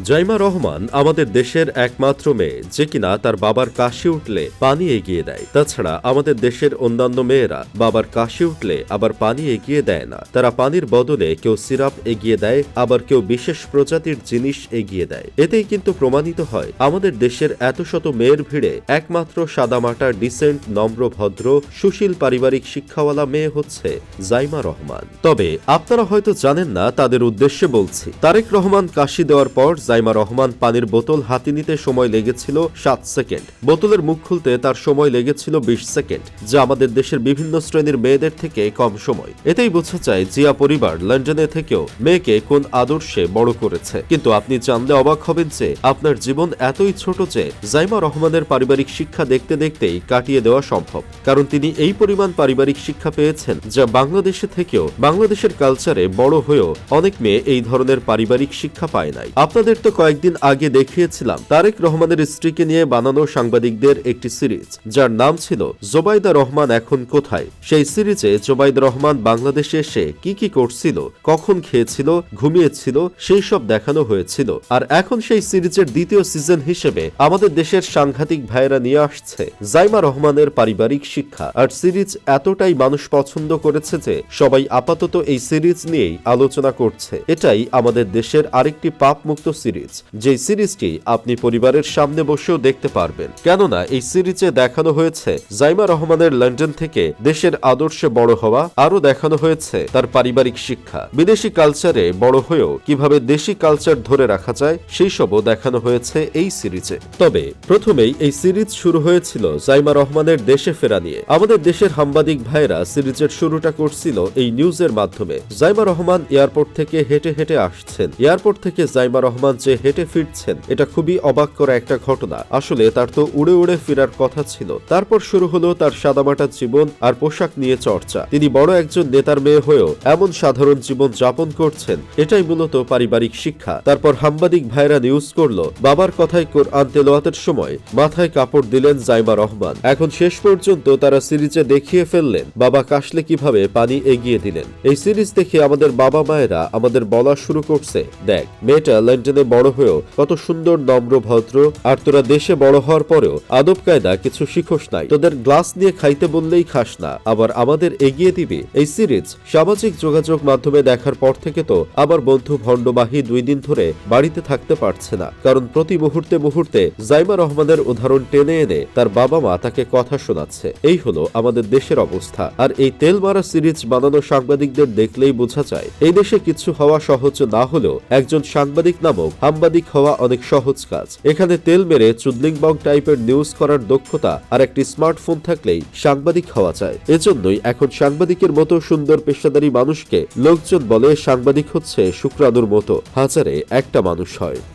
জাইমা রহমান আমাদের দেশের একমাত্র মেয়ে যে কিনা তার বাবার কাশি উঠলে পানি এগিয়ে দেয়। তাছাড়া আমাদের দেশের অন্যান্য মেয়েরা বাবার কাশি উঠলে আবার পানি এগিয়ে দেয় না। তারা পানির বদলে কেউ সিরাপ এগিয়ে দেয়, আবার কেউ বিশেষ প্রজাতির জিনিস এগিয়ে দেয়। এতেই কিন্তু প্রমাণিত হয় আমাদের দেশের এত শত মেয়ের ভিড়ে একমাত্র সাদামাটা ডিসেন্ট নম্র ভদ্র সুশীল পারিবারিক শিক্ষাওয়ালা মেয়ে হচ্ছে জাইমা রহমান। তবে আপনারা হয়তো জানেন না, তাদের উদ্দেশ্যে বলছি। তারেক রহমান কাশি দেওয়ার পর জাইমা রহমান পানির বোতল হাতে নিতে সময় লেগেছিল 7 সেকেন্ড। বোতলের মুখ খুলতে তার সময় লেগেছিল 20 সেকেন্ড, যা আমাদের দেশের বিভিন্ন শ্রেণীর মেয়েদের থেকে কম সময়। এতেই বোঝা যায় জিয়া পরিবার লন্ডনে থেকেও মেয়েকে কোন আদর্শে বড় করেছে। কিন্তু আপনি জানলে অবাক হবেন যে আপনার জীবন এতই ছোট যে জাইমা রহমানের পারিবারিক শিক্ষা দেখতে দেখতেই কাটিয়ে দেওয়া সম্ভব। কারণ তিনি এই পরিমাণ পারিবারিক শিক্ষা পেয়েছেন যা বাংলাদেশে থেকেও, বাংলাদেশের কালচারে বড় হয়েও অনেক মেয়ে এই ধরনের পারিবারিক শিক্ষা পায় নাই। আপনাদের তো কয়েকদিন আগে দেখিয়েছিলাম তারেক রহমানের স্ত্রীকে নিয়ে বানানো সাংবাদিকদের একটি সিরিজ, যার নাম ছিল জোবাইদা রহমান এখন কোথায়। সেই সিরিজে জোবাইদা রহমান বাংলাদেশে এসে কি কি করছিল, কখন খেয়েছিল, ঘুমিয়েছিল, সেই সব দেখানো হয়েছিল। আর এখন সেই সিরিজের দ্বিতীয় সিজন হিসেবে আমাদের দেশের সাংঘাতিক ভাইয়েরা নিয়ে আসছে জাইমা রহমানের পারিবারিক শিক্ষা। আর সিরিজ এতটাই মানুষ পছন্দ করেছে যে সবাই আপাতত এই সিরিজ নিয়েই আলোচনা করছে। এটাই আমাদের দেশের আরেকটি পাপ মুক্ত সিরিজ, যে সিরিজটি আপনি পরিবারের সামনে বসেও দেখতে পারবেন। কেননা এই সিরিজে দেখানো হয়েছে জাইমা রহমানের লন্ডন থেকে দেশের আদর্শে বড় হওয়া, আরো দেখানো হয়েছে তার পারিবারিক শিক্ষা। বিদেশি কালচারে বড় হয়েও কিভাবে দেশি কালচার ধরে রাখা যায় সেই সবও দেখানো হয়েছে এই সিরিজে। তবে প্রথমেই এই সিরিজ শুরু হয়েছিল জাইমা রহমানের দেশে ফেরা নিয়ে। আমাদের দেশের সাংবাদিক ভাইরা সিরিজের শুরুটা করছিল এই নিউজের মাধ্যমে। জাইমা রহমান এয়ারপোর্ট থেকে হেঁটে হেঁটে আসছেন। এয়ারপোর্ট থেকে জাইমা রহমান যে হেঁটে ফিরছেন, এটা খুবই অবাক করা একটা ঘটনা। আসলে তার তো উড়ে উড়ে ফেরার কথা ছিল। তারপর শুরু হলো তার সাদামাটা জীবন আর পোশাক নিয়ে চর্চা। তিনি বড় একজন নেতার মেয়ে হয়েও এমন সাধারণ জীবন যাপন করছেন, এটাই মূলত পারিবারিক শিক্ষা। তারপর সাংবাদিক ভাইরা নিউজ করলো বাবার কথায় কোরআন তেলাওয়াতের সময় মাথায় কাপড় দিলেন জাইমা রহমান। এখন শেষ পর্যন্ত তারা সিরিজে দেখিয়ে ফেললেন বাবা কাশলে কিভাবে পানি এগিয়ে দিলেন। এই সিরিজ দেখে আমাদের বাবা মায়েরা আমাদের বলা শুরু করছে, দেখ মেয়েটা লন্ডনে বড় হয়েও কত সুন্দর নম্র ভদ্র, আর তোরা দেশে বড় হওয়ার পরেও আদব কায়দা কিছু শিখোস নাই। তোদের গ্লাস নিয়ে খাইতে বললেই খাস না, আবার আমাদের এগিয়ে দিবি। এই সিরিজ সামাজিক যোগাযোগ মাধ্যমে দেখার পর থেকে তো আমার বন্ধু ভণ্ডবাহী 2 দিন ধরে বাড়িতে থাকতে পারছে না। কারণ প্রতি মুহূর্তে মুহূর্তে জাইমা রহমানের উদাহরণ টেনে এনে তার বাবা মা তাকে কথা শোনাচ্ছে। এই হলো আমাদের দেশের অবস্থা। আর এই তেল মারা সিরিজ বানানো সাংবাদিকদের দেখলেই বোঝা যায় এই দেশে কিছু হওয়া সহজ না হলেও একজন সাংবাদিক নামক সাংবাদিক হওয়া অনেক সহজ কাজ। এখানে তেল মেরে চুদলিংবং টাইপের নিউজ করার দক্ষতা আর একটি স্মার্টফোন থাকলেই সাংবাদিক হওয়া যায়। এজন্যই এখন সাংবাদিকের মতো সুন্দর পেশাদারী মানুষকে লোকজন বলে সাংবাদিক হচ্ছে শুক্রাণুর মতো, হাজারে একটা মানুষ হয়।